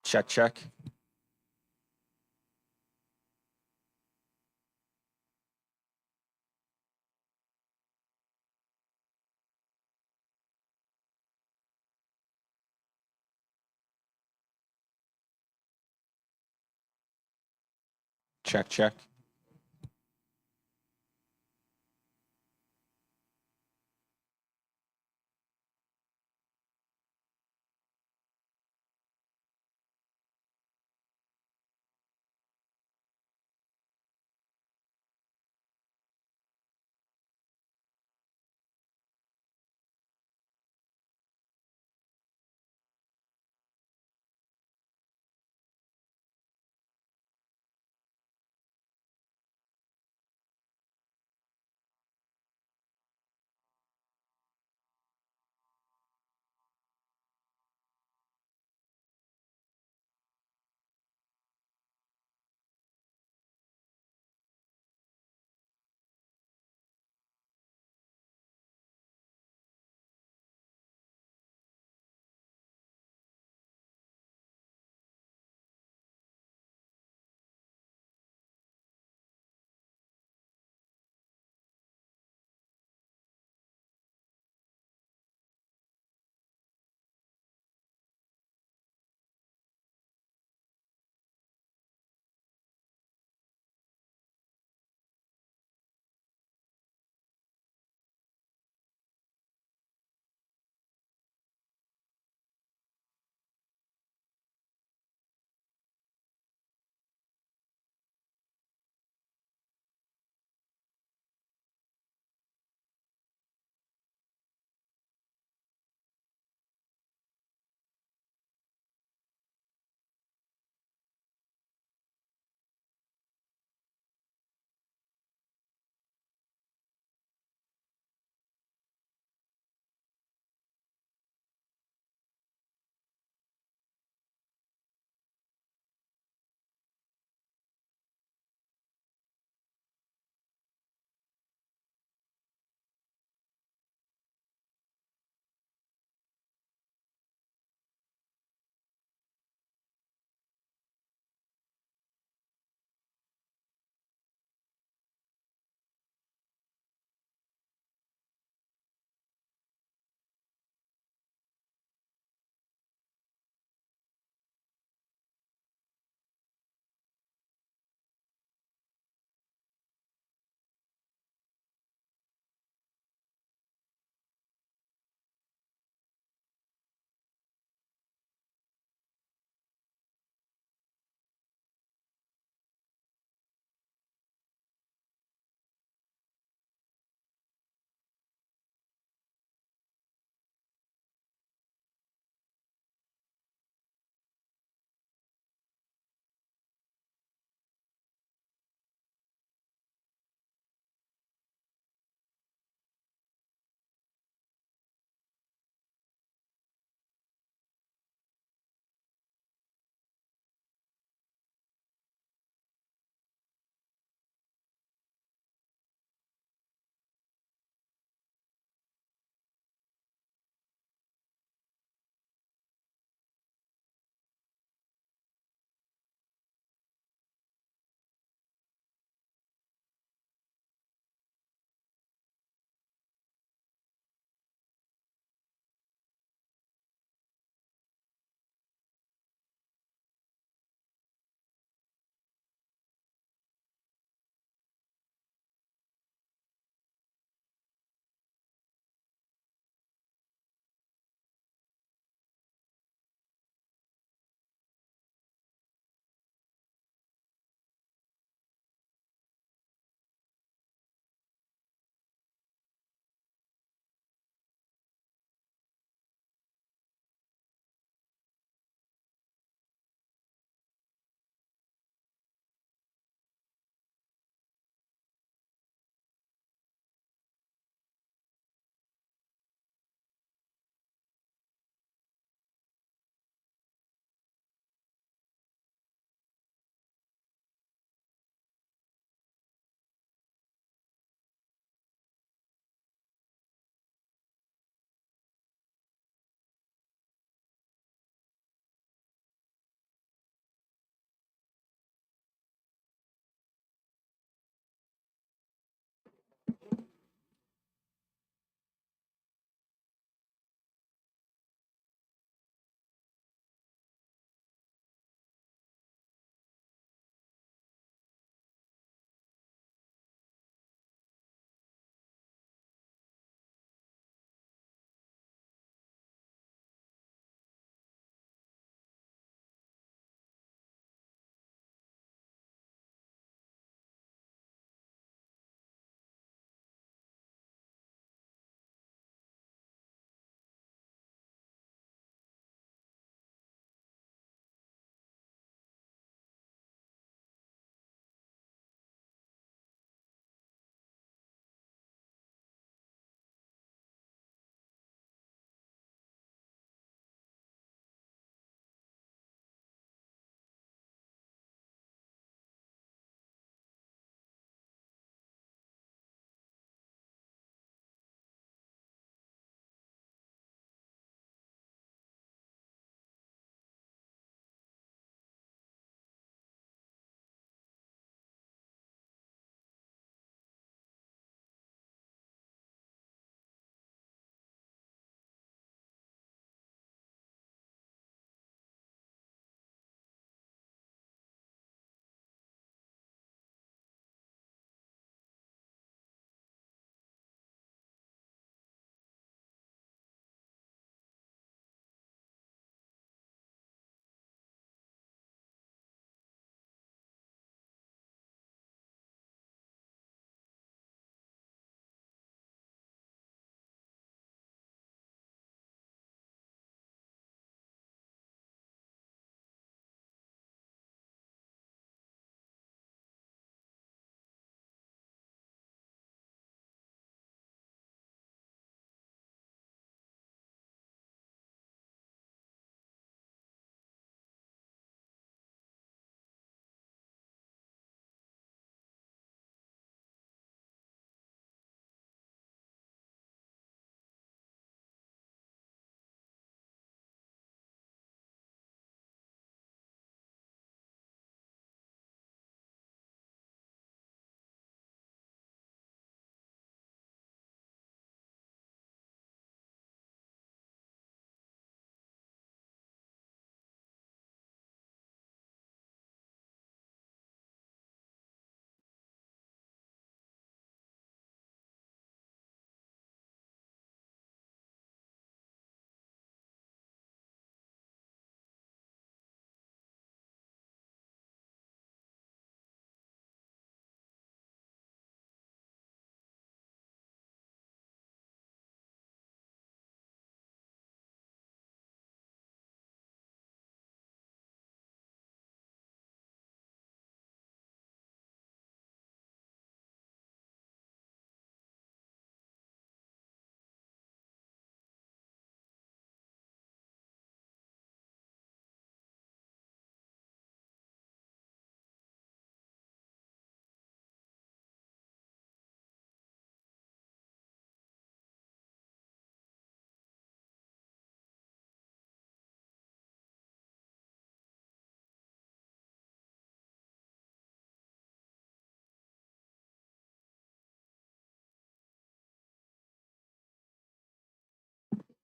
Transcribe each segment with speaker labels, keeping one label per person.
Speaker 1: Check, check. Check, check.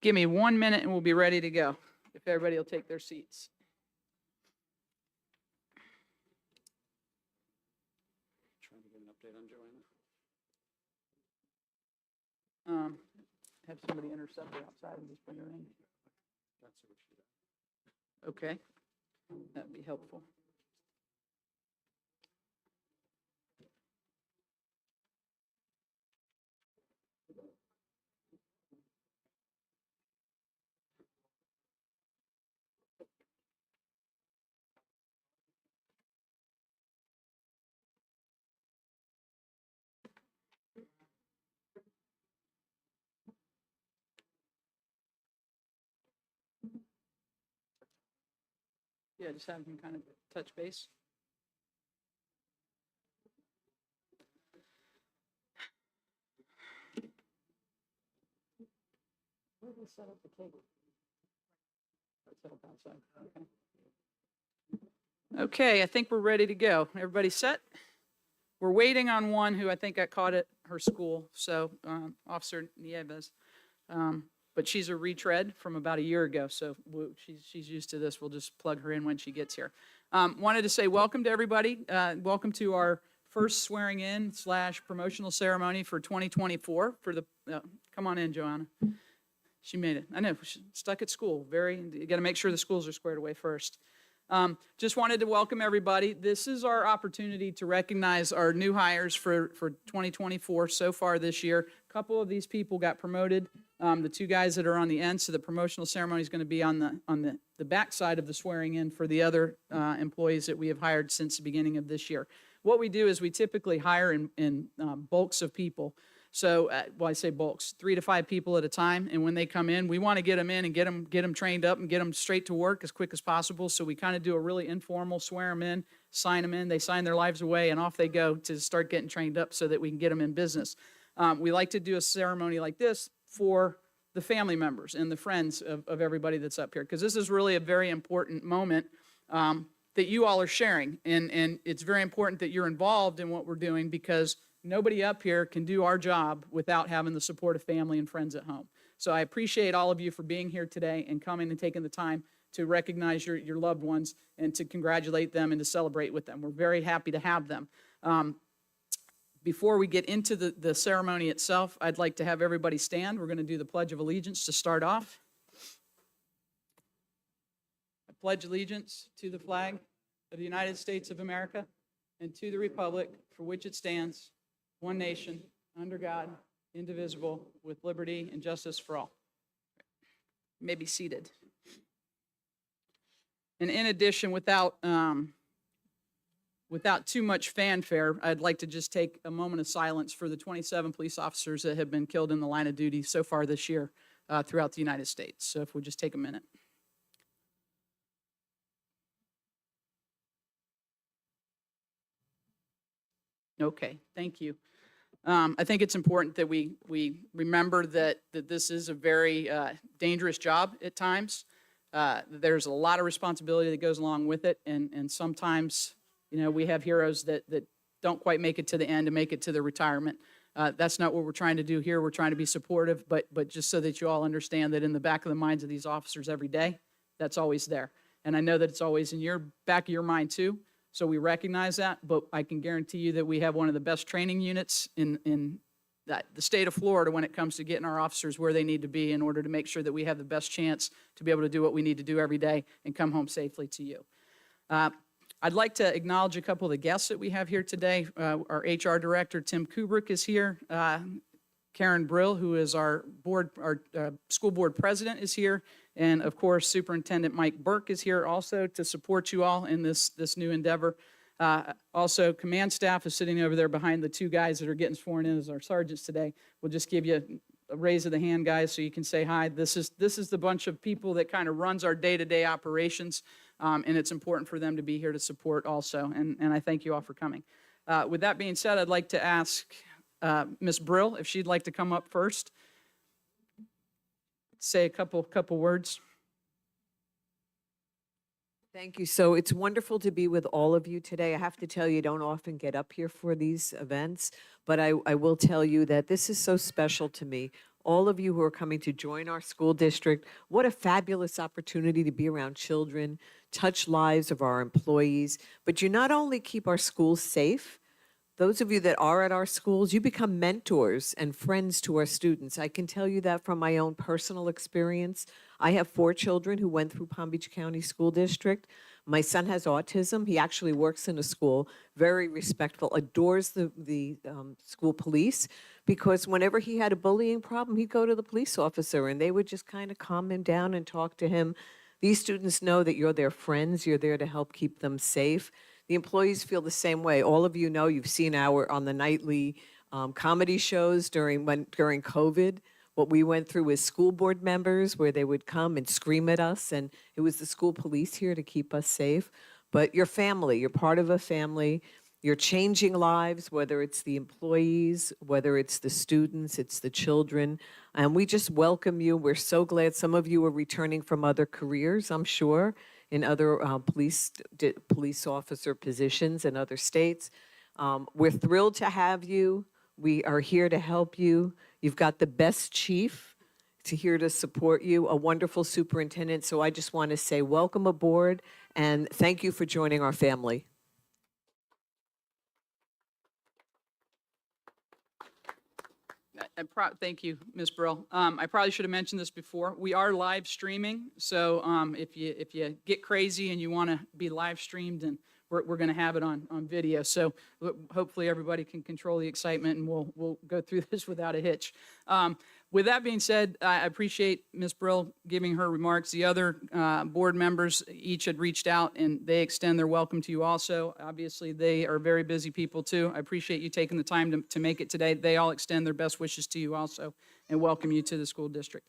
Speaker 1: Give me 1 minute and we'll be ready to go, if everybody will take their seats. Trying to get an update on Joanna. Have somebody intercept her outside and just bring her in. Okay, that'd be helpful. Yeah, just have them kind of touch base. Where did we set up the table? Set up outside. Okay. Okay, I think we're ready to go. Everybody set? We're waiting on one who I think got caught at her school, so Officer Nieves. But she's a retread from about a year ago, so she's used to this. We'll just plug her in when she gets here. Wanted to say welcome to everybody. Welcome to our first swearing in / promotional ceremony for 2024. Come on in, Joanna. She made it. I know, she's stuck at school. You got to make sure the schools are squared away first. Just wanted to welcome everybody. This is our opportunity to recognize our new hires for 2024 so far this year. A couple of these people got promoted. The two guys that are on the end, so the promotional ceremony is going to be on the back side of the swearing in for the other employees that we have hired since the beginning of this year. What we do is we typically hire in bulks of people. So, well, I say bulks, 3 to 5 people at a time. And when they come in, we want to get them in and get them trained up and get them straight to work as quick as possible. So we kind of do a really informal, swear them in, sign them in. They sign their lives away, and off they go to start getting trained up so that we can get them in business. We like to do a ceremony like this for the family members and the friends of everybody that's up here, because this is really a very important moment that you all are sharing. And it's very important that you're involved in what we're doing, because nobody up here can do our job without having the support of family and friends at home. So I appreciate all of you for being here today and coming and taking the time to recognize your loved ones and to congratulate them and to celebrate with them. We're very happy to have them. Before we get into the ceremony itself, I'd like to have everybody stand. We're going to do the Pledge of Allegiance to start off. I pledge allegiance to the flag of the United States of America and to the republic for which it stands, one nation, under God, indivisible, with liberty and justice for all. You may be seated. And in addition, without too much fanfare, I'd like to just take a moment of silence for the 27 police officers that have been killed in the line of duty so far this year throughout the United States. So if we just take a minute. Okay, thank you. I think it's important that we remember that this is a very dangerous job at times. There's a lot of responsibility that goes along with it, and sometimes, you know, we have heroes that don't quite make it to the end and make it to their retirement. That's not what we're trying to do here. We're trying to be supportive, but just so that you all understand that in the back of the minds of these officers every day, that's always there. And I know that it's always in your back of your mind too. So we recognize that, but I can guarantee you that we have one of the best training units in the state of Florida when it comes to getting our officers where they need to be in order to make sure that we have the best chance to be able to do what we need to do every day and come home safely to you. I'd like to acknowledge a couple of the guests that we have here today. Our HR director, Tim Kubrick, is here. Karen Brill, who is our school board president, is here. And of course, Superintendent Mike Burke is here also to support you all in this new endeavor. Also, command staff is sitting over there behind the two guys that are getting sworn in as our sergeants today. We'll just give you a raise of the hand, guys, so you can say hi. This is the bunch of people that kind of runs our day-to-day operations, and it's important for them to be here to support also. And I thank you all for coming. With that being said, I'd like to ask Ms. Brill if she'd like to come up first. Say a couple words.
Speaker 2: Thank you. So it's wonderful to be with all of you today. I have to tell you, don't often get up here for these events, but I will tell you that this is so special to me. all of you who are coming to join our school district. What a fabulous opportunity to be around children, touch lives of our employees. But you not only keep our schools safe, those of you that are at our schools, you become mentors and friends to our students. I can tell you that from my own personal experience. I have 4 children who went through Palm Beach County School District. My son has autism. He actually works in a school, very respectful, adores the school police, because whenever he had a bullying problem, he'd go to the police officer and they would just kind of calm him down and talk to him. These students know that you're their friends. You're there to help keep them safe. The employees feel the same way. All of you know, you've seen on the nightly comedy shows during COVID. What we went through as school board members, where they would come and scream at us, and it was the school police here to keep us safe. But you're family. You're part of a family. You're changing lives, whether it's the employees, whether it's the students, it's the children. And we just welcome you. We're so glad some of you are returning from other careers, I'm sure, in other police officer positions in other states. We're thrilled to have you. We are here to help you. You've got the best chief here to support you, a wonderful superintendent. So I just want to say welcome aboard and thank you for joining our family.
Speaker 1: Thank you, Ms. Brill. I probably should have mentioned this before. We are live streaming, so if you get crazy and you want to be live streamed, and we're going to have it on video. So hopefully everybody can control the excitement, and we'll go through this without a hitch. With that being said, I appreciate Ms. Brill giving her remarks. The other board members each had reached out, and they extend their welcome to you also. Obviously, they are very busy people, too. I appreciate you taking the time to make it today. They all extend their best wishes to you also and welcome you to the school district.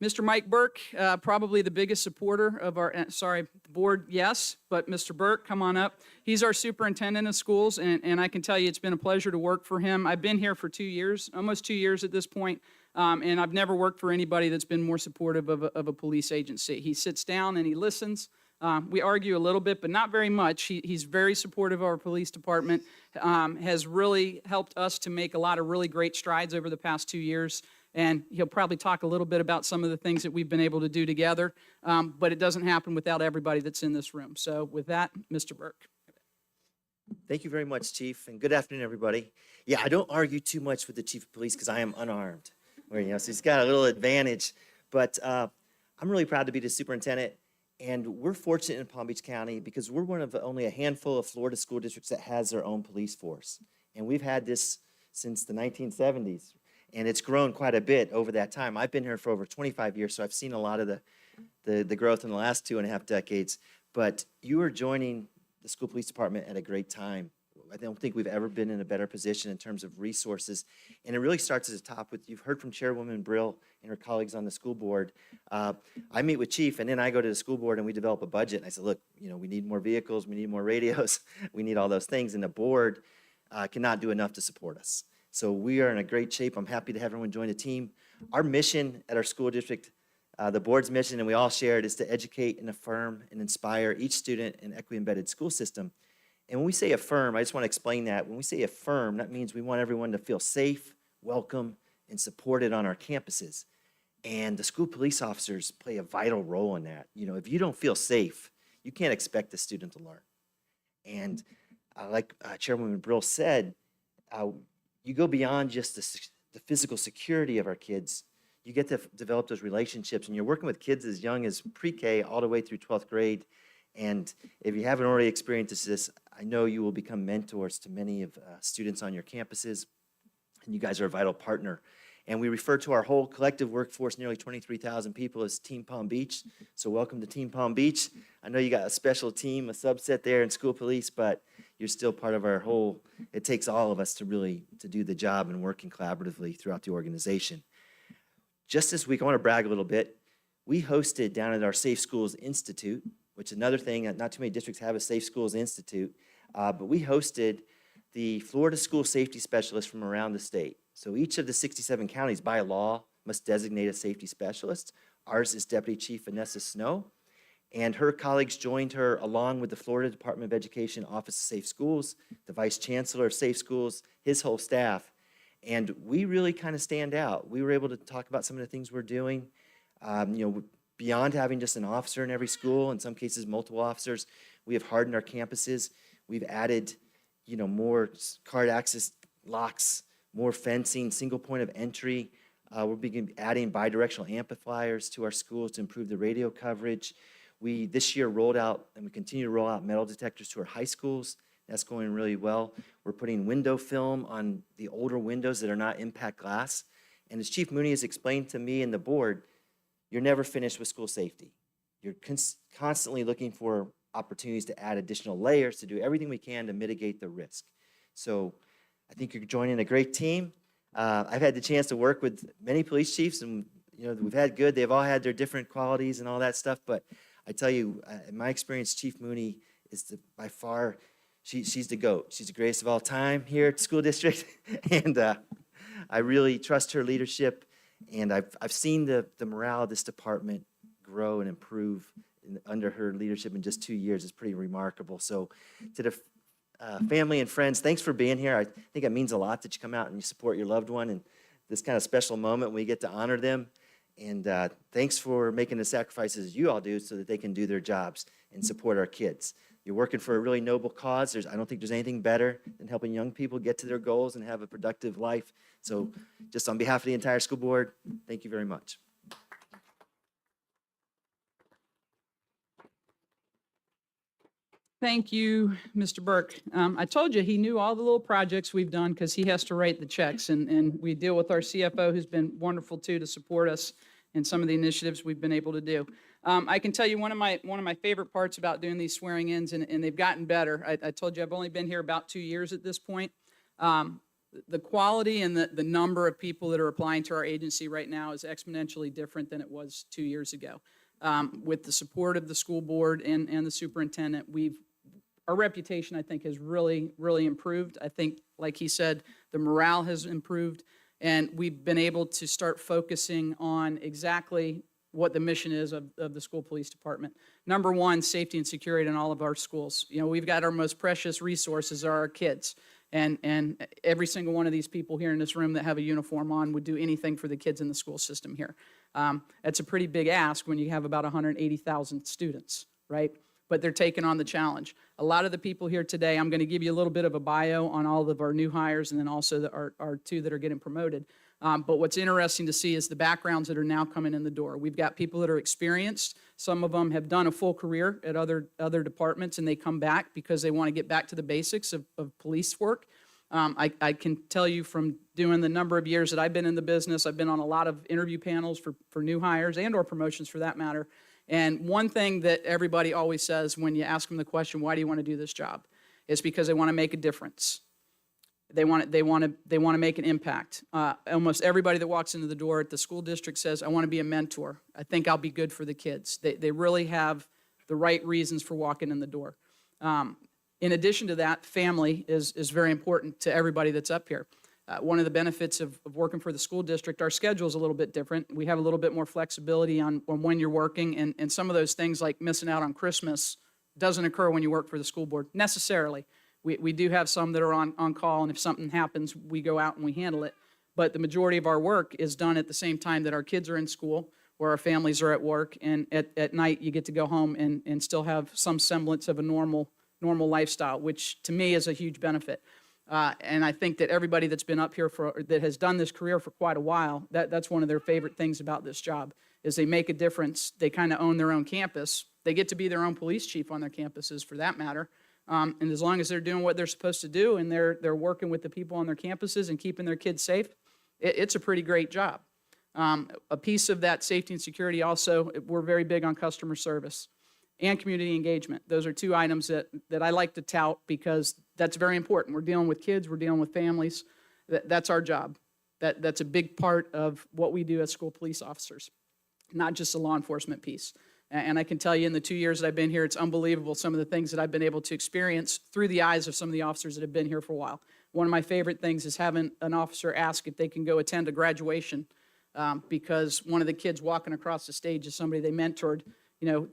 Speaker 1: Mr. Mike Burke, probably the biggest supporter of our, board, yes, but Mr. Burke, come on up. He's our superintendent of schools, and I can tell you it's been a pleasure to work for him. I've been here for 2 years, almost 2 years at this point, and I've never worked for anybody that's been more supportive of a police agency. He sits down and he listens. We argue a little bit, but not very much. He's very supportive of our police department, has really helped us to make a lot of really great strides over the past 2 years. And he'll probably talk a little bit about some of the things that we've been able to do together, but it doesn't happen without everybody that's in this room. So with that, Mr. Burke.
Speaker 3: Thank you very much, Chief, and good afternoon, everybody. Yeah, I don't argue too much with the Chief of Police because I am unarmed, so he's got a little advantage. But I'm really proud to be the superintendent, and we're fortunate in Palm Beach County because we're one of only a handful of Florida school districts that has their own police force, and we've had this since the 1970s. And it's grown quite a bit over that time. I've been here for over 25 years, so I've seen a lot of the growth in the last 2.5 decades. But you are joining the school police department at a great time. I don't think we've ever been in a better position in terms of resources. And it really starts at the top with, you've heard from Chairwoman Brill and her colleagues on the school board. I meet with Chief, and then I go to the school board and we develop a budget. And I said, look, we need more vehicles, we need more radios, we need all those things. And the board cannot do enough to support us. So we are in a great shape. I'm happy to have everyone join the team. Our mission at our school district, the board's mission, and we all share it, is to educate and affirm and inspire each student in equity-embedded school system. And when we say affirm, I just want to explain that. When we say affirm, that means we want everyone to feel safe, welcome, and supported on our campuses. And the school police officers play a vital role in that. If you don't feel safe, you can't expect the student to learn. And like Chairwoman Brill said, you go beyond just the physical security of our kids. You get to develop those relationships, and you're working with kids as young as pre-K all the way through 12th grade. And if you haven't already experienced this, I know you will become mentors to many of students on your campuses, and you guys are a vital partner. And we refer to our whole collective workforce, nearly 23,000 people, as Team Palm Beach. So welcome to Team Palm Beach. I know you got a special team, a subset there in school police, but you're still part of our whole. It takes all of us to do the job and working collaboratively throughout the organization. Just this week, I want to brag a little bit. We hosted down at our Safe Schools Institute, which is another thing, not too many districts have a Safe Schools Institute, but we hosted the Florida school safety specialists from around the state. So each of the 67 counties, by law, must designate a safety specialist. Ours is Deputy Chief Vanessa Snow, and her colleagues joined her along with the Florida Department of Education Office of Safe Schools, the Vice Chancellor of Safe Schools, his whole staff. And we really kind of stand out. We were able to talk about some of the things we're doing, beyond having just an officer in every school, in some cases multiple officers. We have hardened our campuses. We've added, more card access locks, more fencing, single point of entry. We're adding bidirectional amplifiers to our schools to improve the radio coverage. We this year rolled out, and we continue to roll out metal detectors to our high schools. That's going really well. We're putting window film on the older windows that are not impact glass. And as Chief Mooney has explained to me and the board, you're never finished with school safety. You're constantly looking for opportunities to add additional layers, to do everything we can to mitigate the risk. So I think you're joining a great team. I've had the chance to work with many police chiefs, and we've had good. They've all had their different qualities and all that stuff. But I tell you, in my experience, Chief Mooney is by far, she's the GOAT. She's the greatest of all time here at the school district, and I really trust her leadership. And I've seen the morale of this department grow and improve under her leadership in just 2 years. It's pretty remarkable. So to the family and friends, thanks for being here. I think it means a lot that you come out and you support your loved one, and this kind of special moment when we get to honor them. And thanks for making the sacrifices you all do so that they can do their jobs and support our kids. You're working for a really noble cause. I don't think there's anything better than helping young people get to their goals and have a productive life. So just on behalf of the entire school board, thank you very much.
Speaker 1: Thank you, Mr. Burke. I told you he knew all the little projects we've done because he has to write the checks, and we deal with our CFO, who's been wonderful too to support us in some of the initiatives we've been able to do. I can tell you one of my favorite parts about doing these swearing-ins, and they've gotten better. I told you I've only been here about 2 years at this point. The quality and the number of people that are applying to our agency right now is exponentially different than it was 2 years ago. With the support of the school board and the superintendent, our reputation, I think, has really, really improved. I think, like he said, the morale has improved, and we've been able to start focusing on exactly what the mission is of the school police department. Number one, safety and security in all of our schools. We've got our most precious resources are our kids, and every single one of these people here in this room that have a uniform on would do anything for the kids in the school system here. That's a pretty big ask when you have about 180,000 students, right? But they're taking on the challenge. A lot of the people here today, I'm going to give you a little bit of a bio on all of our new hires and then also our two that are getting promoted. But what's interesting to see is the backgrounds that are now coming in the door. We've got people that are experienced. Some of them have done a full career at other departments, and they come back because they want to get back to the basics of police work. I can tell you from doing the number of years that I've been in the business, I've been on a lot of interview panels for new hires and or promotions for that matter. And one thing that everybody always says when you ask them the question, why do you want to do this job? Is because they want to make a difference. They want to make an impact. Almost everybody that walks into the door at the school district says, I want to be a mentor. I think I'll be good for the kids. They really have the right reasons for walking in the door. In addition to that, family is very important to everybody that's up here. One of the benefits of working for the school district, our schedule is a little bit different. We have a little bit more flexibility on when you're working, and some of those things like missing out on Christmas doesn't occur when you work for the school board necessarily. We do have some that are on call, and if something happens, we go out and we handle it. But the majority of our work is done at the same time that our kids are in school or our families are at work, and at night you get to go home and still have some semblance of a normal lifestyle, which to me is a huge benefit. And I think that everybody that's been up here that has done this career for quite a while, that's one of their favorite things about this job, is they make a difference. They kind of own their own campus. They get to be their own police chief on their campuses, for that matter. And as long as they're doing what they're supposed to do and they're working with the people on their campuses and keeping their kids safe, it's a pretty great job. A piece of that safety and security also, we're very big on customer service and community engagement. Those are two items that I like to tout because that's very important. We're dealing with kids, we're dealing with families. That's our job. That's a big part of what we do as school police officers, not just a law enforcement piece. And I can tell you in the 2 years that I've been here, it's unbelievable some of the things that I've been able to experience through the eyes of some of the officers that have been here for a while. One of my favorite things is having an officer ask if they can go attend a graduation because one of the kids walking across the stage is somebody they mentored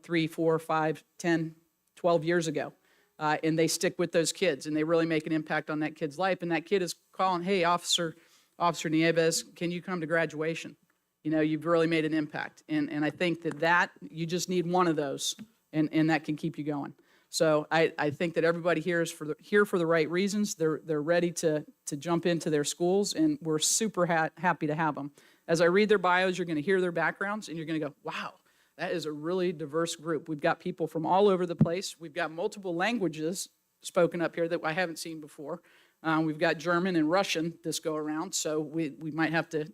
Speaker 1: 3, 4, 5, 10, 12 years ago. And they stick with those kids, and they really make an impact on that kid's life. And that kid is calling, hey, Officer Officer Nieves, can you come to graduation? You know, you've really made an impact. And I think that you just need one of those, and that can keep you going. So I think that everybody here is here for the right reasons. They're ready to jump into their schools, and we're super happy to have them. As I read their bios, you're going to hear their backgrounds, and you're going to go, wow, that is a really diverse group. We've got people from all over the place. We've got multiple languages spoken up here that I haven't seen before. We've got German and Russian this go around, so we might have to,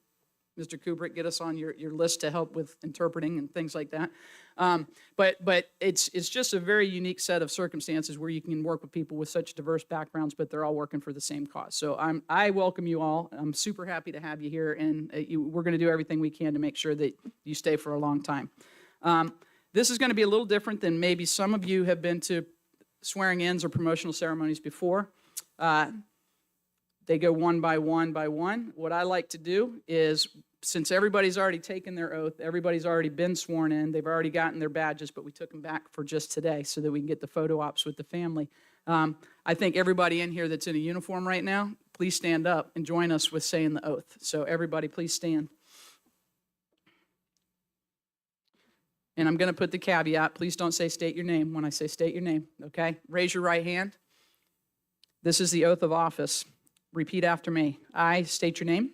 Speaker 1: Mr. Kubrick, get us on your list to help with interpreting and things like that. But it's just a very unique set of circumstances where you can work with people with such diverse backgrounds, but they're all working for the same cause. So I welcome you all. I'm super happy to have you here, and we're going to do everything we can to make sure that you stay for a long time. This is going to be a little different than maybe some of you have been to swearing-ins or promotional ceremonies before. They go one by one by one. What I like to do is, since everybody's already taken their oath, everybody's already been sworn in, they've already gotten their badges, but we took them back for just today so that we can get the photo ops with the family. I think everybody in here that's in a uniform right now, please stand up and join us with saying the oath. So everybody, please stand. And I'm going to put the caveat, please don't say state your name when I say state your name, okay? Raise your right hand. This is the oath of office. Repeat after me. I state your name.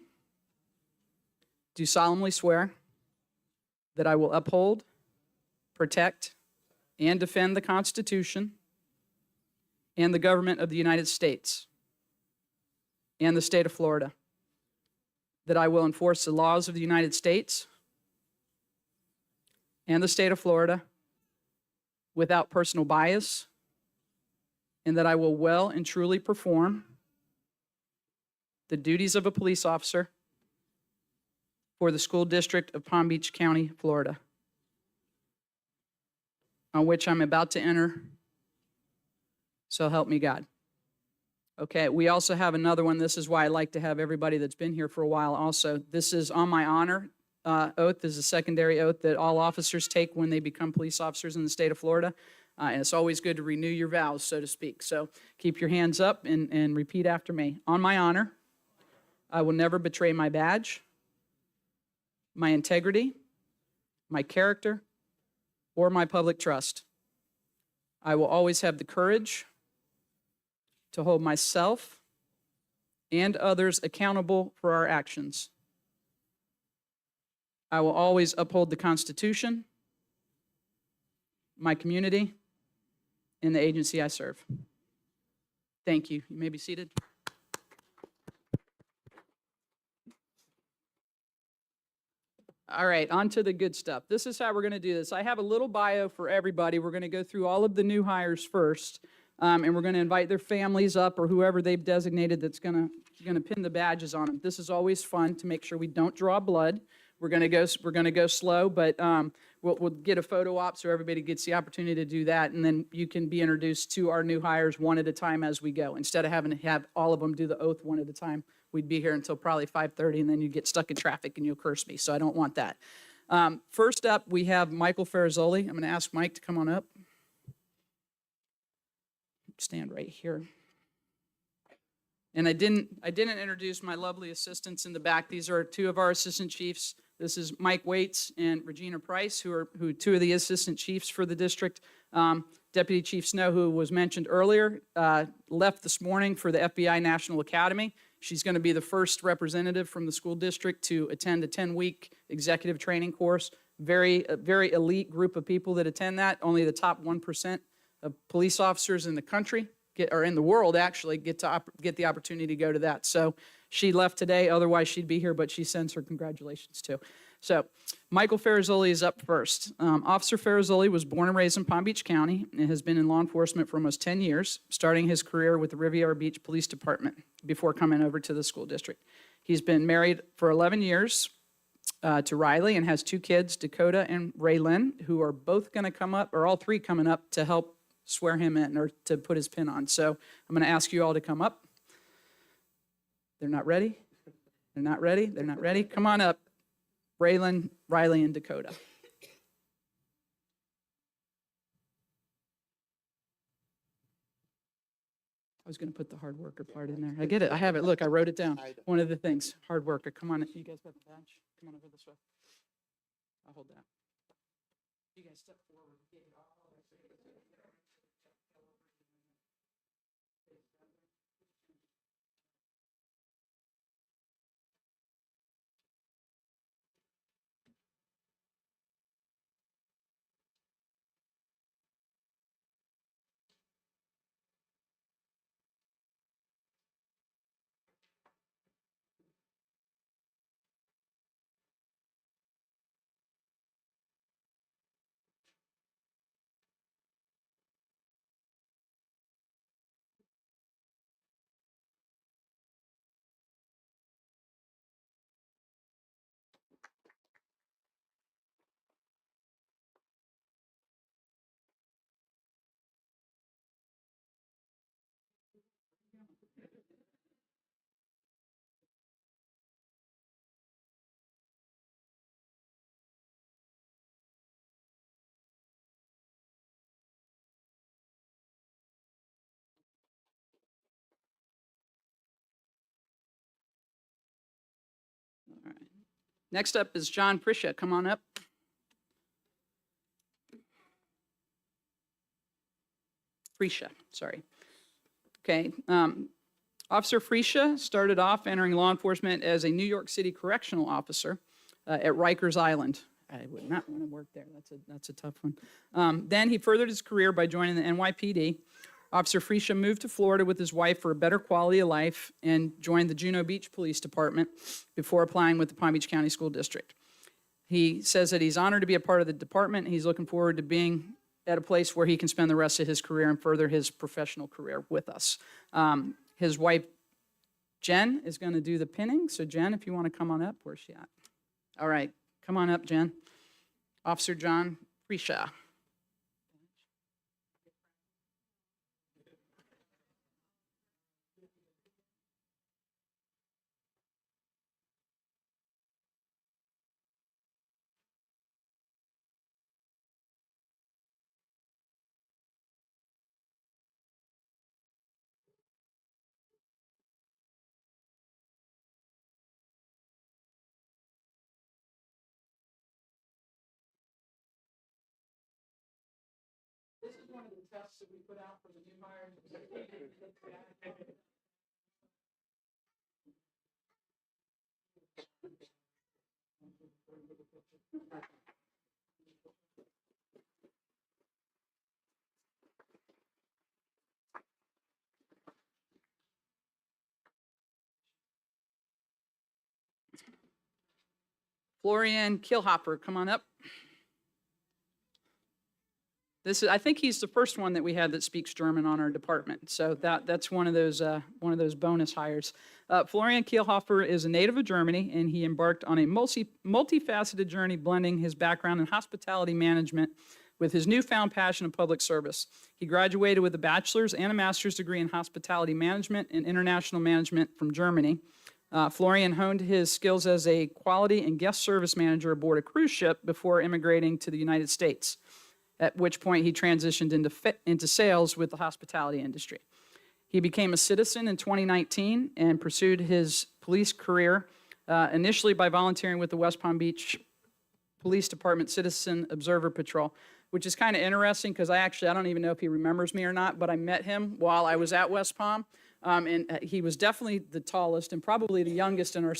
Speaker 1: Do solemnly swear that I will uphold, protect, and defend the Constitution and the government of the United States and the state of Florida, that I will enforce the laws of the United States and the state of Florida without personal bias, and that I will well and truly perform the duties of a police officer for the school district of Palm Beach County, Florida, on which I'm about to enter. So help me God. Okay, we also have another one. This is why I like to have everybody that's been here for a while also. This is on my honor oath. This is a secondary oath that all officers take when they become police officers in the state of Florida. And it's always good to renew your vows, so to speak. So keep your hands up and repeat after me. On my honor, I will never betray my badge, my integrity, my character, or my public trust. I will always have the courage to hold myself and others accountable for our actions. I will always uphold the Constitution, my community, and the agency I serve. Thank you. You may be seated. All right, on to the good stuff. This is how we're going to do this. I have a little bio for everybody. We're going to go through all of the new hires first, and we're going to invite their families up or whoever they've designated that's going to pin the badges on them. This is always fun to make sure we don't draw blood. We're going to go slow, but we'll get a photo op so everybody gets the opportunity to do that, and then you can be introduced to our new hires one at a time as we go. Instead of having to have all of them do the oath one at a time, we'd be here until probably 5:30, and then you'd get stuck in traffic and you'll curse me, so I don't want that. First up, we have Michael Ferrazzoli. I'm going to ask Mike to come on up. Stand right here. And I didn't introduce my lovely assistants in the back. These are two of our assistant chiefs. This is Mike Waits and Regina Price, who are two of the assistant chiefs for the district. Deputy Chief Snow, who was mentioned earlier, left this morning for the FBI National Academy. She's going to be the first representative from the school district to attend a 10-week executive training course. Very elite group of people that attend that. Only the top 1% of police officers in the country, or in the world actually, get the opportunity to go to that. So she left today, otherwise she'd be here, but she sends her congratulations too. So Michael Ferrazzoli is up first. Officer Ferrazzoli was born and raised in Palm Beach County and has been in law enforcement for almost 10 years, starting his career with the Riviera Beach Police Department before coming over to the school district. He's been married for 11 years to Riley and has two kids, Dakota and Raylyn, who are both going to come up, or all three coming up to help swear him in or to put his pin on. So I'm going to ask you all to come up. They're not ready? They're not ready? They're not ready? Come on up. Raylyn, Riley, and Dakota. I was going to put the hard worker part in there. I get it. I have it. Look, I wrote it down. One of the things, hard worker. Come on, you guys got the badge? Come on over this way. I'll hold that. You guys step forward. All right. Next up is John Prisha. Come on up. Frisha, sorry. Okay. Officer Frisha started off entering law enforcement as a New York City correctional officer at Rikers Island. I would not want to work there. That's a tough one. Then he furthered his career by joining the NYPD. Officer Frisha moved to Florida with his wife for a better quality of life and joined the Juno Beach Police Department before applying with the Palm Beach County School District. He says that he's honored to be a part of the department. He's looking forward to being at a place where he can spend the rest of his career and further his professional career with us. His wife, Jen, is going to do the pinning. So Jen, if you want to come on up, where's she at? All right, come on up, Jen. Officer John Frisha. This is one of the tests that we put out for the new hires. Florian Kielhopper, come on up. I think he's the first one that we had that speaks German on our department. So that's one of those bonus hires. Florian Kielhopper is a native of Germany, and he embarked on a multifaceted journey blending his background in hospitality management with his newfound passion of public service. He graduated with a bachelor's and a master's degree in hospitality management and international management from Germany. Florian honed his skills as a quality and guest service manager aboard a cruise ship before immigrating to the United States, at which point he transitioned into sales with the hospitality industry. He became a citizen in 2019 and pursued his police career initially by volunteering with the West Palm Beach Police Department Citizen Observer Patrol, which is kind of interesting because I don't even know if he remembers me or not, but I met him while I was at West Palm. And he was definitely the tallest and probably the youngest in our,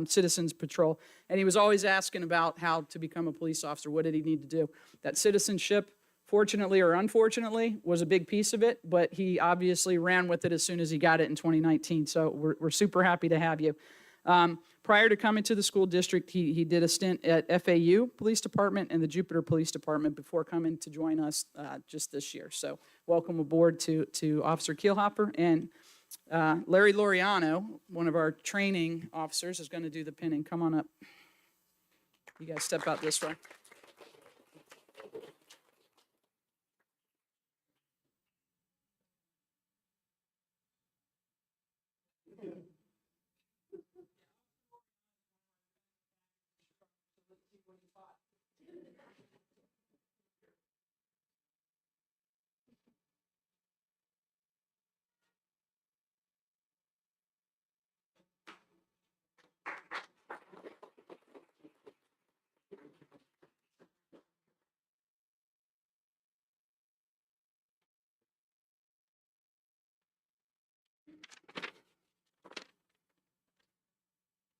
Speaker 1: citizens patrol. And he was always asking about how to become a police officer. What did he need to do? That citizenship, fortunately or unfortunately, was a big piece of it. But he obviously ran with it as soon as he got it in 2019. So we're super happy to have you. Prior to coming to the school district, he did a stint at FAU Police Department and the Jupiter Police Department before coming to join us just this year. So welcome aboard to Officer Kielhopper. And Larry Loriano, one of our training officers, is going to do the pinning. Come on up. You guys step out this way.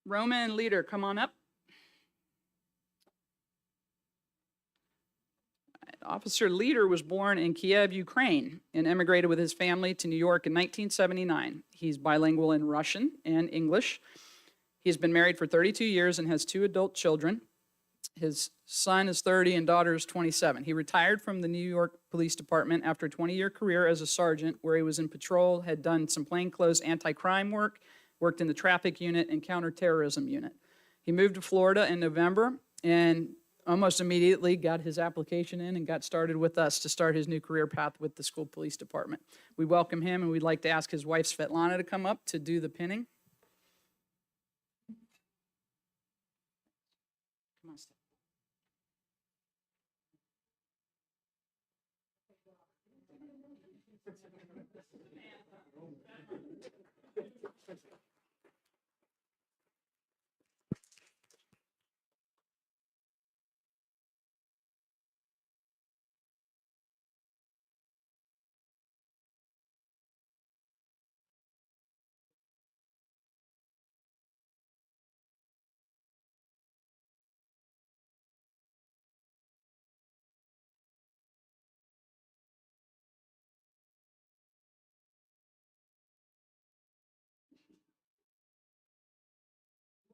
Speaker 1: Roma and Leader, come on up. Officer Leader was born in Kiev, Ukraine, and emigrated with his family to New York in 1979. He's bilingual in Russian and English. He's been married for 32 years and has 2 adult children. His son is 30 and daughter is 27. He retired from the New York Police Department after a 20-year career as a sergeant, where he was in patrol, had done some plainclothes anti-crime work, worked in the traffic unit and counterterrorism unit. He moved to Florida in November and almost immediately got his application in and got started with us to start his new career path with the school police department. We welcome him, and we'd like to ask his wife Svetlana to come up to do the pinning. Come on, Steph.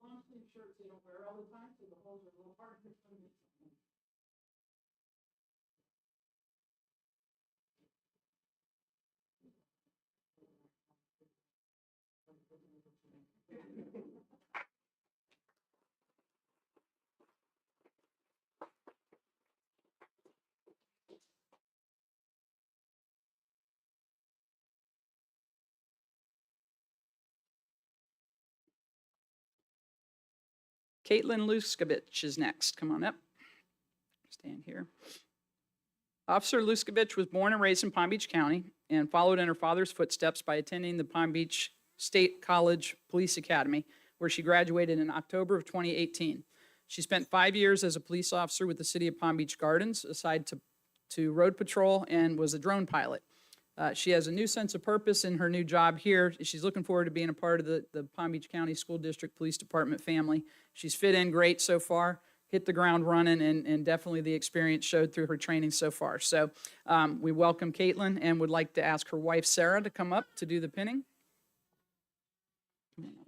Speaker 1: Long-sleeve shirts they don't wear all the time, so the holes are a little hard to fit. Caitlin Luskovich is next. Come on up. Stand here. Officer Luskovich was born and raised in Palm Beach County and followed in her father's footsteps by attending the Palm Beach State College Police Academy, where she graduated in October of 2018. She spent 5 years as a police officer with the city of Palm Beach Gardens, assigned to road patrol, and was a drone pilot. She has a new sense of purpose in her new job here. She's looking forward to being a part of the Palm Beach County School District Police Department family. She's fit in great so far, hit the ground running, and definitely the experience showed through her training so far. So we welcome Caitlin and would like to ask her wife, Sarah, to come up to do the pinning. Come on up.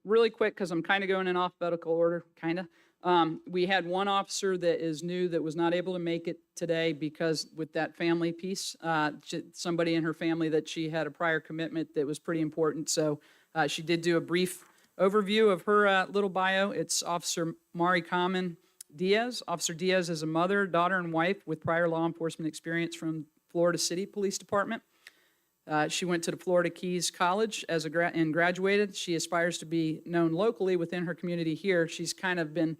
Speaker 1: Really quick, because I'm kind of going in alphabetical order, kind of. We had one officer that is new that was not able to make it today because with that family piece, somebody in her family that she had a prior commitment that was pretty important. So she did do a brief overview of her little bio. It's Officer Mari Kamen Diaz. Officer Diaz is a mother, daughter, and wife with prior law enforcement experience from Florida City Police Department. She went to the Florida Keys College and graduated. She aspires to be known locally within her community here. She's kind of been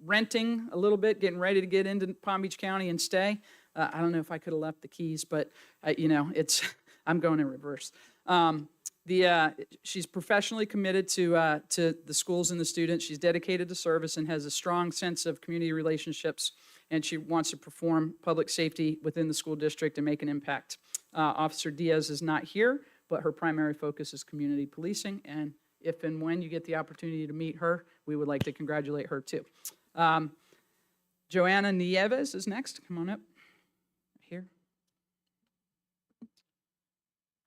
Speaker 1: renting a little bit, getting ready to get into Palm Beach County and stay. I don't know if I could have left the keys, but I'm going in reverse. She's professionally committed to the schools and the students. She's dedicated to service and has a strong sense of community relationships, and she wants to perform public safety within the school district and make an impact. Officer Diaz is not here, but her primary focus is community policing, and if and when you get the opportunity to meet her, we would like to congratulate her too. Joanna Nieves is next. Come on up here.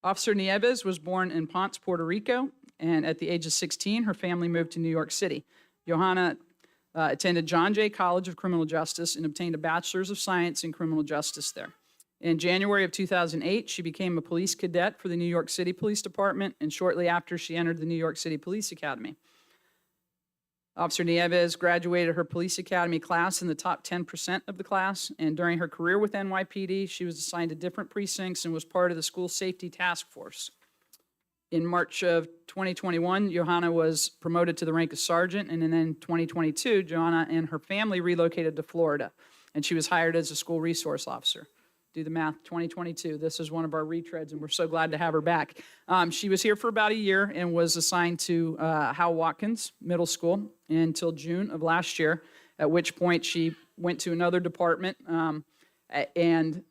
Speaker 1: Officer Nieves was born in Ponce, Puerto Rico, and at the age of 16, her family moved to New York City. Johanna attended John Jay College of Criminal Justice and obtained a Bachelor's of Science in Criminal Justice there. In January of 2008, she became a police cadet for the New York City Police Department, and shortly after, she entered the New York City Police Academy. Officer Nieves graduated her police academy class in the top 10% of the class, and during her career with NYPD, she was assigned to different precincts and was part of the school safety task force. In March of 2021, Johanna was promoted to the rank of sergeant, and then in 2022, Johanna and her family relocated to Florida, and she was hired as a school resource officer. Do the math, 2022. This is one of our retreads, and we're so glad to have her back. She was here for about a year and was assigned to Hal Watkins Middle School until June of last year, at which point she went to another department, and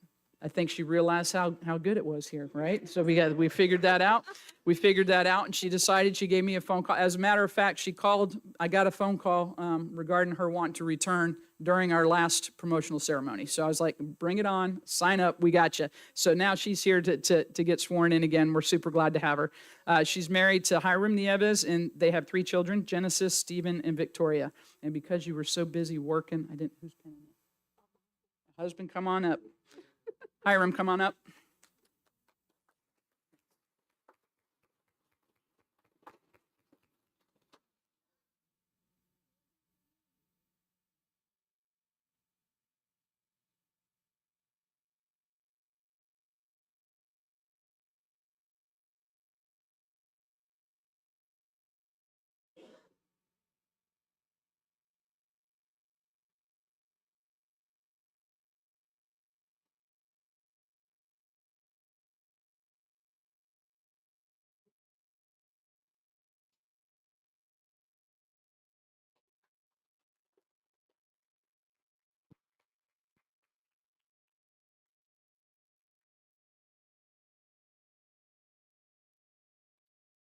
Speaker 1: I think she realized how good it was here, right? So we figured that out. We figured that out, and she decided, she gave me a phone call. As a matter of fact, she called, I got a phone call regarding her wanting to return during our last promotional ceremony. So I was like, bring it on, sign up, we got you. So now she's here to get sworn in again. We're super glad to have her. She's married to Hiram Nieves, and they have 3 children, Genesis, Stephen, and Victoria. And because you were so busy working, who's penning it? Husband, come on up. Hiram, come on up.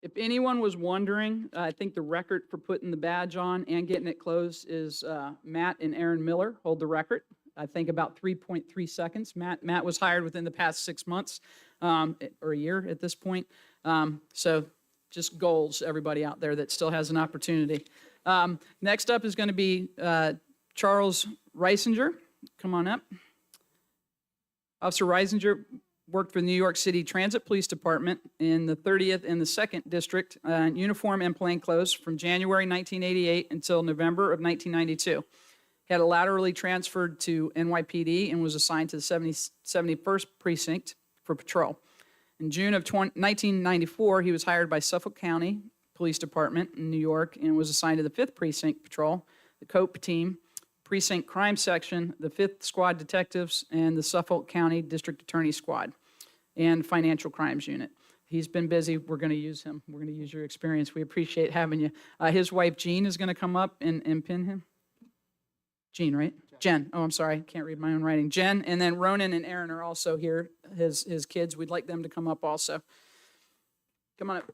Speaker 1: If anyone was wondering, I think the record for putting the badge on and getting it closed is Matt and Aaron Miller hold the record. I think about 3.3 seconds. Matt was hired within the past 6 months, or a year at this point. So just goals, everybody out there that still has an opportunity. Next up is going to be Charles Reisinger. Come on up. Officer Reisinger worked for the New York City Transit Police Department in the 30th and the 2nd District, uniform and plainclothes from January 1988 until November of 1992. He had laterally transferred to NYPD and was assigned to the 71st Precinct for patrol. In June of 1994, he was hired by Suffolk County Police Department in New York and was assigned to the 5th Precinct Patrol, the COPE team, Precinct Crime Section, the 5th Squad Detectives, and the Suffolk County District Attorney Squad, and Financial Crimes Unit. He's been busy. We're going to use him. We're going to use your experience. We appreciate having you. His wife, Jean, is going to come up and pin him. Jean, right? Jen. Oh, I'm sorry. Can't read my own writing. Jen, and then Ronan and Aaron are also here, his kids. We'd like them to come up also. Come on up.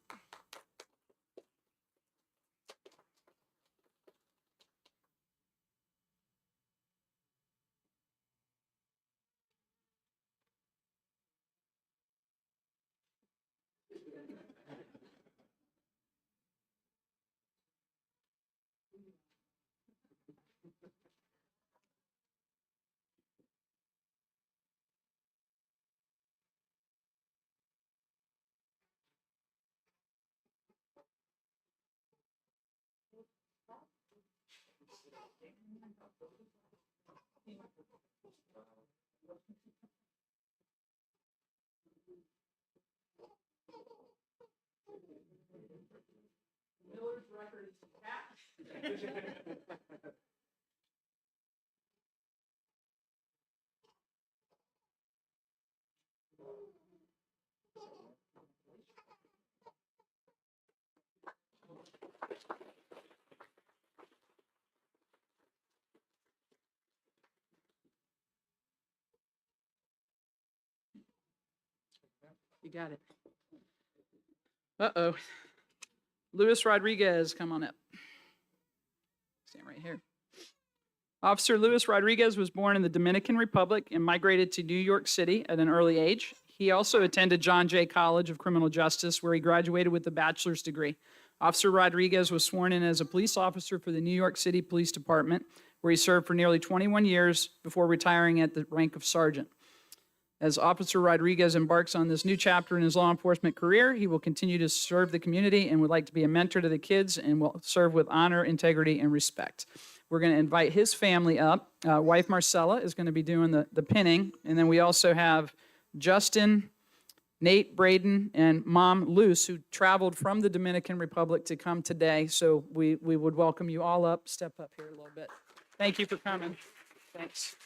Speaker 1: Miller's record is capped. You got it. Uh-oh. Luis Rodriguez, come on up. Stand right here. Officer Luis Rodriguez was born in the Dominican Republic and migrated to New York City at an early age. He also attended John Jay College of Criminal Justice, where he graduated with a bachelor's degree. Officer Rodriguez was sworn in as a police officer for the New York City Police Department, where he served for nearly 21 years before retiring at the rank of sergeant. As Officer Rodriguez embarks on this new chapter in his law enforcement career, he will continue to serve the community and would like to be a mentor to the kids and will serve with honor, integrity, and respect. We're going to invite his family up. Wife Marcella is going to be doing the pinning. And then we also have Justin, Nate, Braden, and Mom Luce, who traveled from the Dominican Republic to come today. So we would welcome you all up. Step up here a little bit. Thank you for coming. Thanks.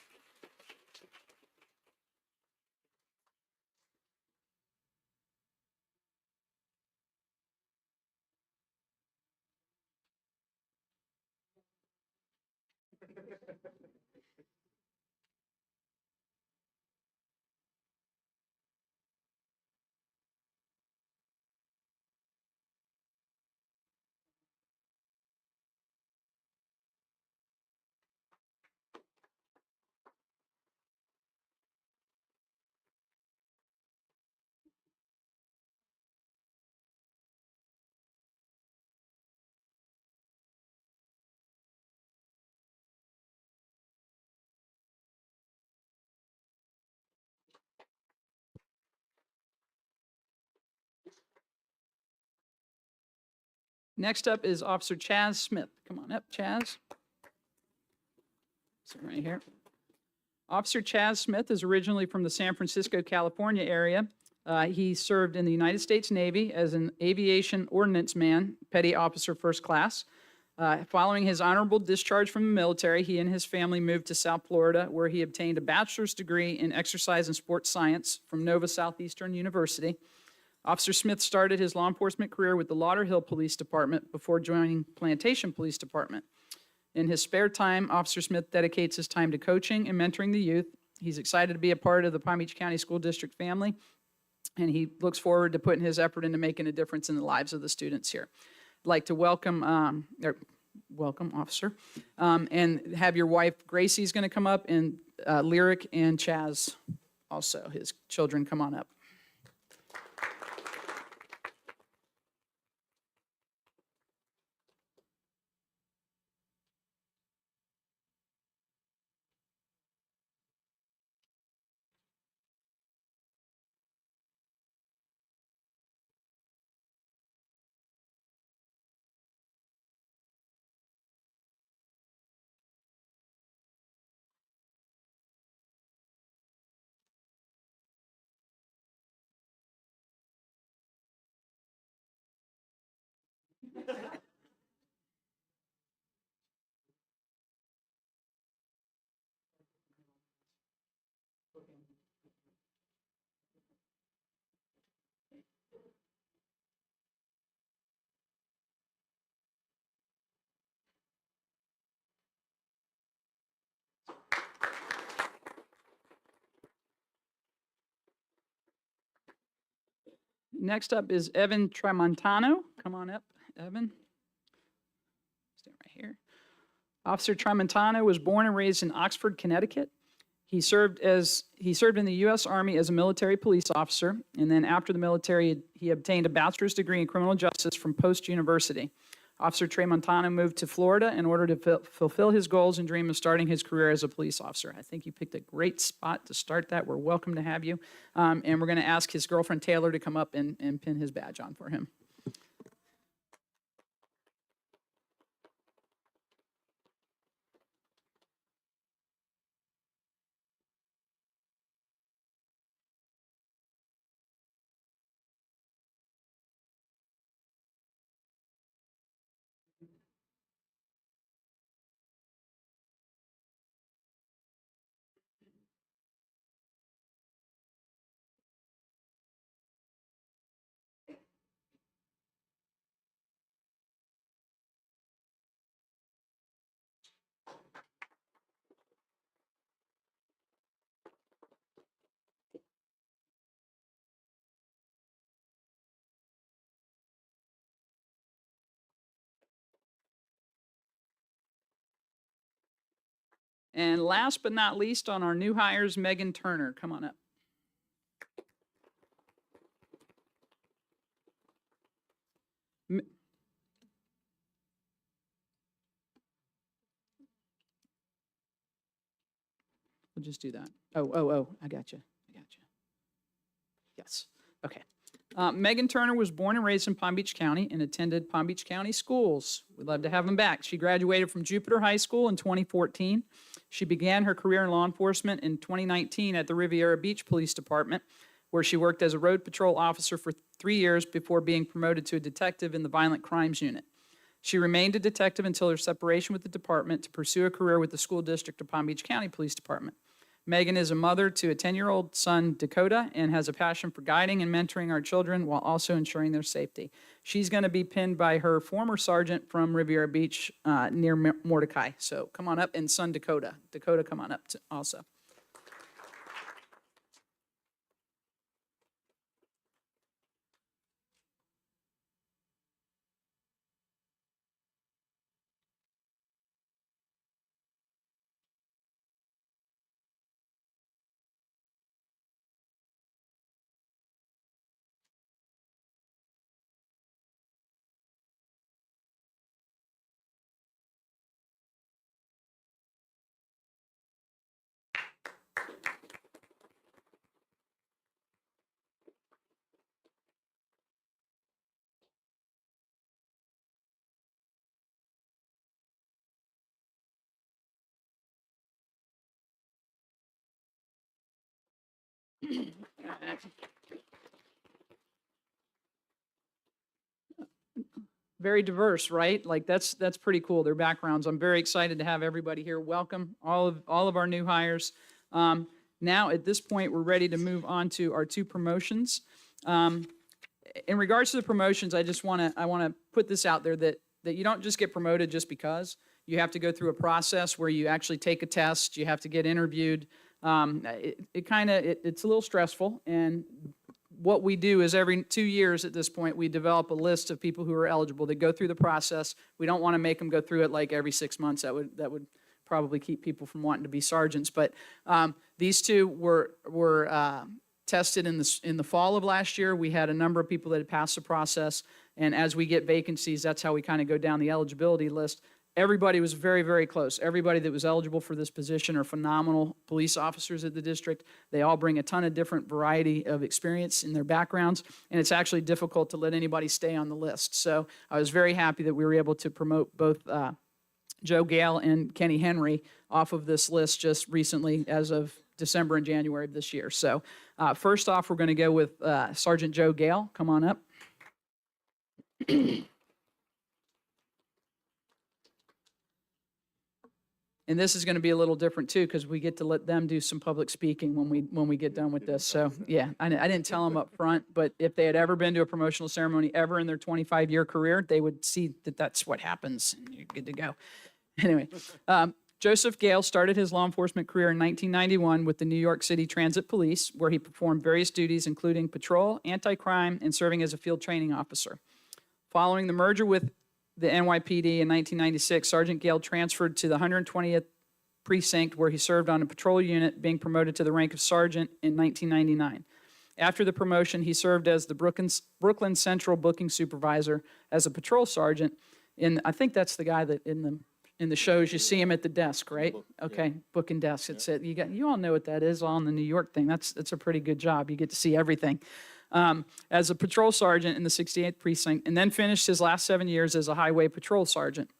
Speaker 1: Next up is Officer Chaz Smith. Come on up, Chaz. Sit right here. Officer Chaz Smith is originally from the San Francisco, California area. He served in the United States Navy as an aviation ordnance man, petty officer first class. Following his honorable discharge from the military, he and his family moved to South Florida, where he obtained a bachelor's degree in exercise and sports science from Nova Southeastern University. Officer Smith started his law enforcement career with the Lauderhill Police Department before joining Plantation Police Department. In his spare time, Officer Smith dedicates his time to coaching and mentoring the youth. He's excited to be a part of the Palm Beach County School District family, and he looks forward to putting his effort into making a difference in the lives of the students here. I'd like to welcome, Officer, and have your wife, Gracie's going to come up, and Lyric and Chaz also, his children, come on up. Next up is Evan Tramontano. Come on up, Evan. Stand right here. Officer Tramontano was born and raised in Oxford, Connecticut. He served in the U.S. Army as a military police officer, and then after the military, he obtained a bachelor's degree in criminal justice from Post University. Officer Tramontano moved to Florida in order to fulfill his goals and dream of starting his career as a police officer. I think you picked a great spot to start that. We're welcome to have you. And we're going to ask his girlfriend Taylor to come up and pin his badge on for him. And last but not least, on our new hires, Megan Turner. Come on up. We'll just do that. Oh, I got you. Yes. Okay. Megan Turner was born and raised in Palm Beach County and attended Palm Beach County schools. We'd love to have them back. She graduated from Jupiter High School in 2014. She began her career in law enforcement in 2019 at the Riviera Beach Police Department, where she worked as a road patrol officer for 3 years before being promoted to a detective in the Violent Crimes Unit. She remained a detective until her separation with the department to pursue a career with the school district of Palm Beach County Police Department. Megan is a mother to a 10-year-old son, Dakota, and has a passion for guiding and mentoring our children while also ensuring their safety. She's going to be pinned by her former sergeant from Riviera Beach near Mordecai. So come on up, and son, Dakota. Dakota, come on up also. Very diverse, right? Like that's pretty cool. Their backgrounds. I'm very excited to have everybody here. Welcome all of our new hires. Now at this point, we're ready to move on to our 2 promotions. In regards to the promotions, I want to put this out there that you don't just get promoted just because. You have to go through a process where you actually take a test. You have to get interviewed. It's a little stressful, and what we do is every 2 years at this point, we develop a list of people who are eligible that go through the process. We don't want to make them go through it like every 6 months. That would probably keep people from wanting to be sergeants. But these 2 were tested in the fall of last year. We had a number of people that had passed the process, and as we get vacancies, that's how we kind of go down the eligibility list. Everybody was very, very close. Everybody that was eligible for this position are phenomenal police officers at the district. They all bring a ton of different variety of experience in their backgrounds, and it's actually difficult to let anybody stay on the list. So I was very happy that we were able to promote both Joe Gale and Kenny Henry off of this list just recently as of December and January of this year. So first off, we're going to go with Sergeant Joe Gale. Come on up. And this is going to be a little different too, because we get to let them do some public speaking when we get done with this. So yeah, I didn't tell them up front, but if they had ever been to a promotional ceremony ever in their 25-year career, they would see that that's what happens. And you're good to go. Anyway, Joseph Gale started his law enforcement career in 1991 with the New York City Transit Police, where he performed various duties, including patrol, anti-crime, and serving as a field training officer. Following the merger with the NYPD in 1996, Sergeant Gale transferred to the 120th Precinct, where he served on a patrol unit, being promoted to the rank of sergeant in 1999. After the promotion, he served as the Brooklyn Central booking supervisor as a patrol sergeant. I think that's the guy that in the shows you see him at the desk, right? Okay, booking desk. It's it. You all know what that is on the New York thing. That's a pretty good job. You get to see everything. As a patrol sergeant in the 68th Precinct, and then finished his last 7 years as a highway patrol sergeant.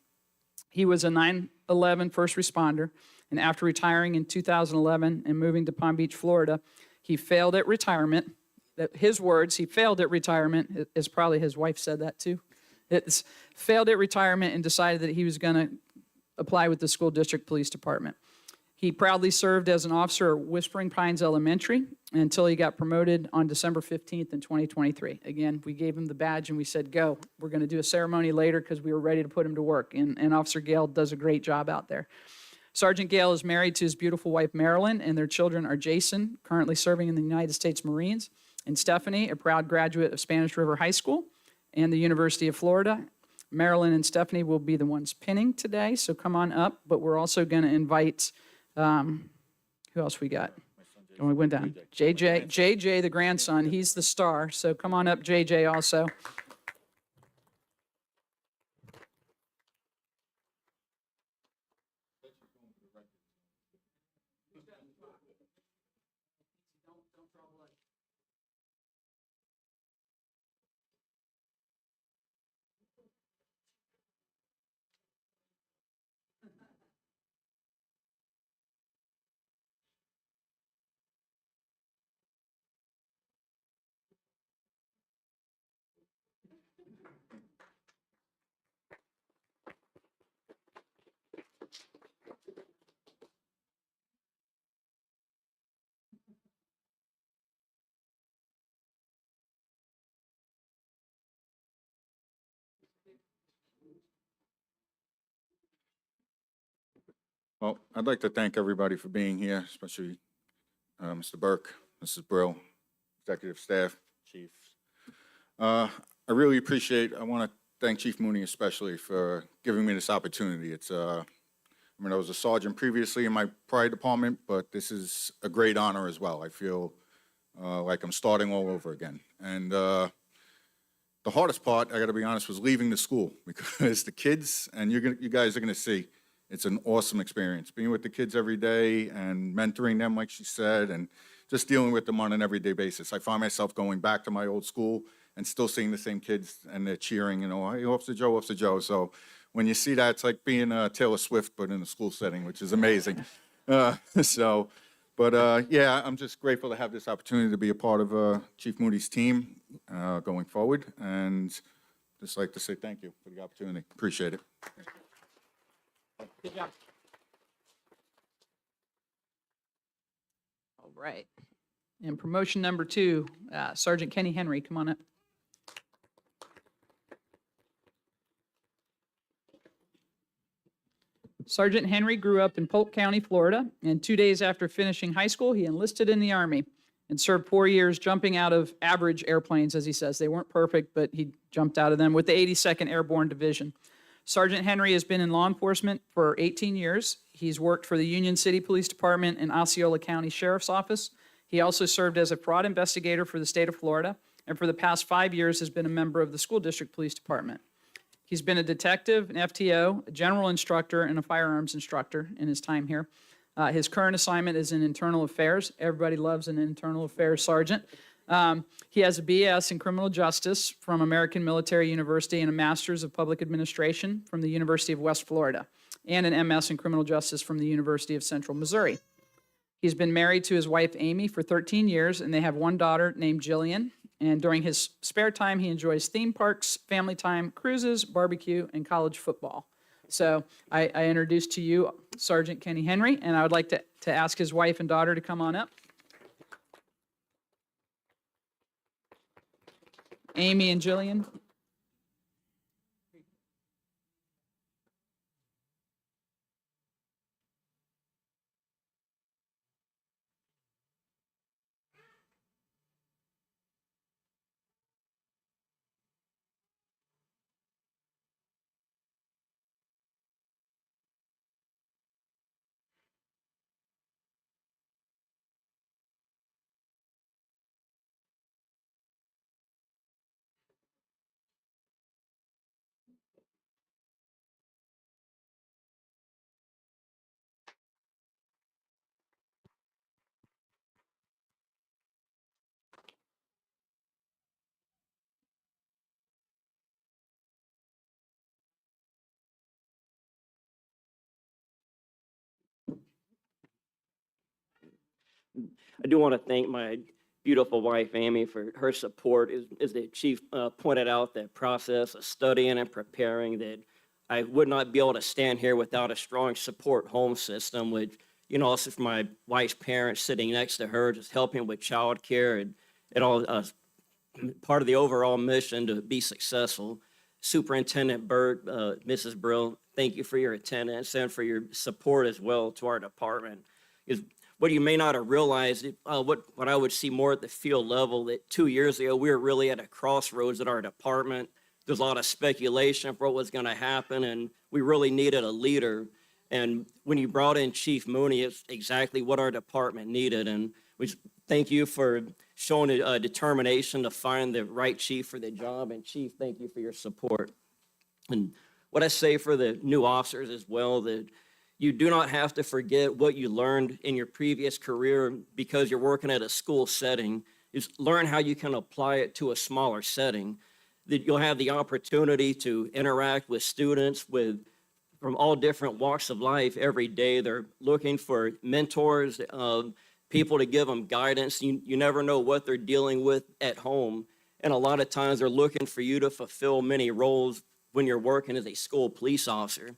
Speaker 1: He was a 9/11 first responder, and after retiring in 2011 and moving to Palm Beach, Florida, he failed at retirement. His words, he failed at retirement, is probably his wife said that too. It's failed at retirement and decided that he was going to apply with the school district police department. He proudly served as an officer at Whispering Pines Elementary until he got promoted on December 15th in 2023. Again, we gave him the badge and we said, go. We're going to do a ceremony later because we were ready to put him to work. And Officer Gale does a great job out there. Sergeant Gale is married to his beautiful wife, Marilyn, and their children are Jason, currently serving in the United States Marines, and Stephanie, a proud graduate of Spanish River High School and the University of Florida. Marilyn and Stephanie will be the ones pinning today, so come on up. But we're also going to invite... who else we got? And we went down. JJ, the grandson, he's the star. So come on up, JJ, also.
Speaker 4: Well, I'd like to thank everybody for being here, especially Mr. Burke, Mrs. Brill, executive staff, chiefs. I really appreciate, I want to thank Chief Mooney especially for giving me this opportunity. I mean, I was a sergeant previously in my prior department, but this is a great honor as well. I feel like I'm starting all over again. And the hardest part, I got to be honest, was leaving the school because the kids, and you guys are going to see, it's an awesome experience. Being with the kids every day and mentoring them, like she said, and just dealing with them on an everyday basis. I find myself going back to my old school and still seeing the same kids, and they're cheering, you know, hey, Officer Joe, Officer Joe. So when you see that, it's like being Taylor Swift, but in a school setting, which is amazing. Yeah, I'm just grateful to have this opportunity to be a part of Chief Moody's team going forward, and just like to say thank you for the opportunity. Appreciate it.
Speaker 1: Good job. All right. And promotion number 2, Sergeant Kenny Henry, come on up. Sergeant Henry grew up in Polk County, Florida, and 2 days after finishing high school, he enlisted in the Army and served 4 years jumping out of average airplanes, as he says. They weren't perfect, but he jumped out of them with the 82nd Airborne Division. Sergeant Henry has been in law enforcement for 18 years. He's worked for the Union City Police Department and Osceola County Sheriff's Office. He also served as a fraud investigator for the state of Florida, and for the past 5 years has been a member of the School District Police Department. He's been a detective, an FTO, a general instructor, and a firearms instructor in his time here. His current assignment is in internal affairs. Everybody loves an internal affairs sergeant. He has a BS in criminal justice from American Military University and a master's of public administration from the University of West Florida, and an MS in criminal justice from the University of Central Missouri. He's been married to his wife, Amy, for 13 years, and they have one daughter named Jillian. And during his spare time, he enjoys theme parks, family time, cruises, barbecue, and college football. So I introduce to you Sergeant Kenny Henry, and I would like to ask his wife and daughter to come on up. Amy and Jillian.
Speaker 5: I do want to thank my beautiful wife, Amy, for her support. As the chief pointed out, that process of studying and preparing, that I would not be able to stand here without a strong support home system, which, you know, also for my wife's parents sitting next to her, just helping with childcare and all part of the overall mission to be successful. Superintendent Burt, Mrs. Brill, thank you for your attendance and for your support as well to our department. What you may not have realized, what I would see more at the field level, that 2 years ago, we were really at a crossroads at our department. There's a lot of speculation for what was going to happen, and we really needed a leader. And when you brought in Chief Mooney, it's exactly what our department needed. And we thank you for showing a determination to find the right chief for the job. And Chief, thank you for your support. And what I say for the new officers as well, that you do not have to forget what you learned in your previous career because you're working at a school setting. Is learn how you can apply it to a smaller setting. That you'll have the opportunity to interact with students from all different walks of life every day. They're looking for mentors, people to give them guidance. You never know what they're dealing with at home. And a lot of times they're looking for you to fulfill many roles when you're working as a school police officer.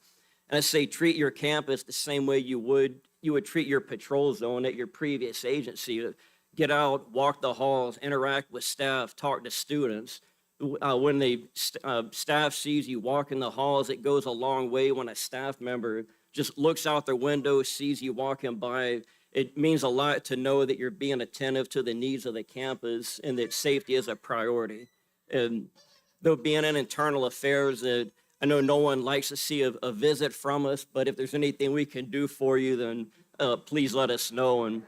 Speaker 5: And I say treat your campus the same way you would treat your patrol zone at your previous agency. Get out, walk the halls, interact with staff, talk to students. When the staff sees you walk in the halls, it goes a long way when a staff member just looks out their window, sees you walking by. It means a lot to know that you're being attentive to the needs of the campus and that safety is a priority. And though being in internal affairs, that I know no one likes to see a visit from us, but if there's anything we can do for you, then please let us know. And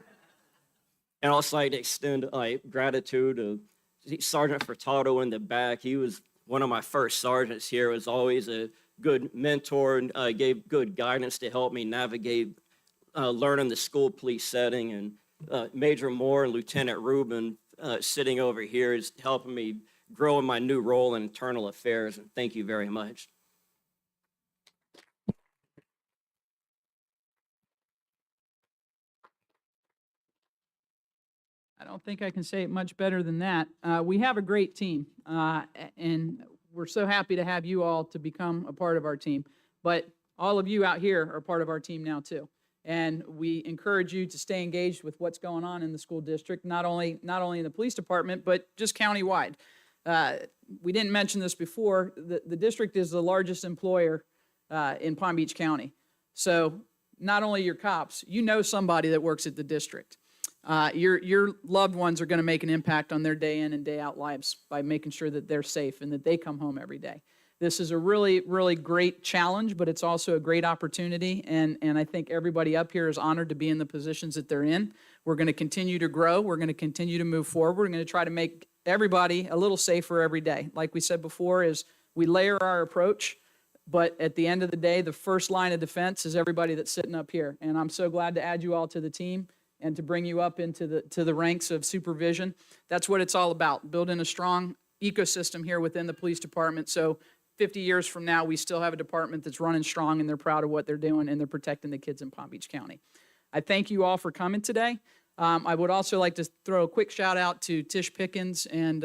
Speaker 5: also I'd extend gratitude to Sergeant Furtado in the back. He was one of my first sergeants here, was always a good mentor and gave good guidance to help me navigate learning the school police setting. And Major Moore and Lieutenant Rubin sitting over here is helping me grow in my new role in internal affairs. And thank you very much.
Speaker 1: I don't think I can say it much better than that. We have a great team, and we're so happy to have you all to become a part of our team. But all of you out here are part of our team now, too. And we encourage you to stay engaged with what's going on in the school district, not only in the police department, but just countywide. We didn't mention this before. The district is the largest employer in Palm Beach County. So not only your cops, you know somebody that works at the district. Your loved ones are going to make an impact on their day in and day out lives by making sure that they're safe and that they come home every day. This is a really, really great challenge, but it's also a great opportunity, and I think everybody up here is honored to be in the positions that they're in. We're going to continue to grow. We're going to continue to move forward. We're going to try to make everybody a little safer every day. Like we said before, is we layer our approach, but at the end of the day, the first line of defense is everybody that's sitting up here, and I'm so glad to add you all to the team and to bring you up into the ranks of supervision. That's what it's all about, building a strong ecosystem here within the police department. So 50 years from now, we still have a department that's running strong and they're proud of what they're doing and they're protecting the kids in Palm Beach County. I thank you all for coming today. I would also like to throw a quick shout out to Tish Pickens and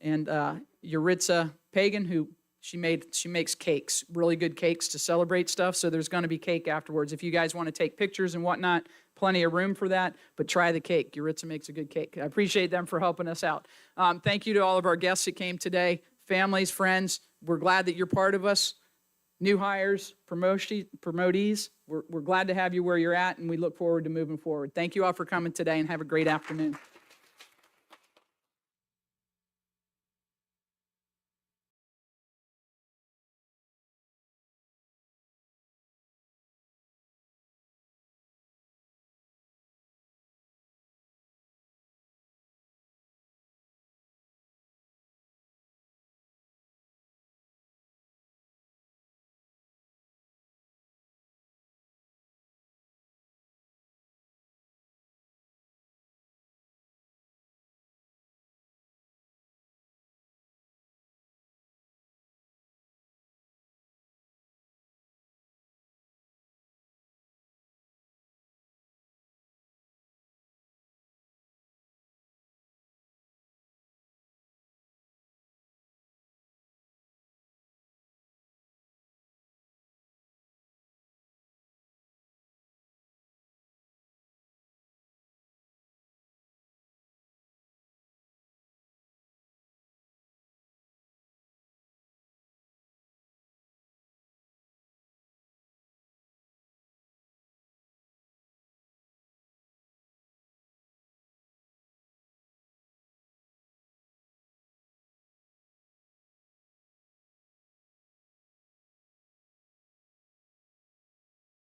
Speaker 1: Yuritsa Pagan, who she makes cakes, really good cakes to celebrate stuff. So there's going to be cake afterwards. If you guys want to take pictures and whatnot, plenty of room for that, but try the cake. Yuritsa makes a good cake. I appreciate them for helping us out. Thank you to all of our guests that came today, families, friends. We're glad that you're part of us. New hires, promotees, we're glad to have you where you're at, and we look forward to moving forward. Thank you all for coming today, and have a great afternoon.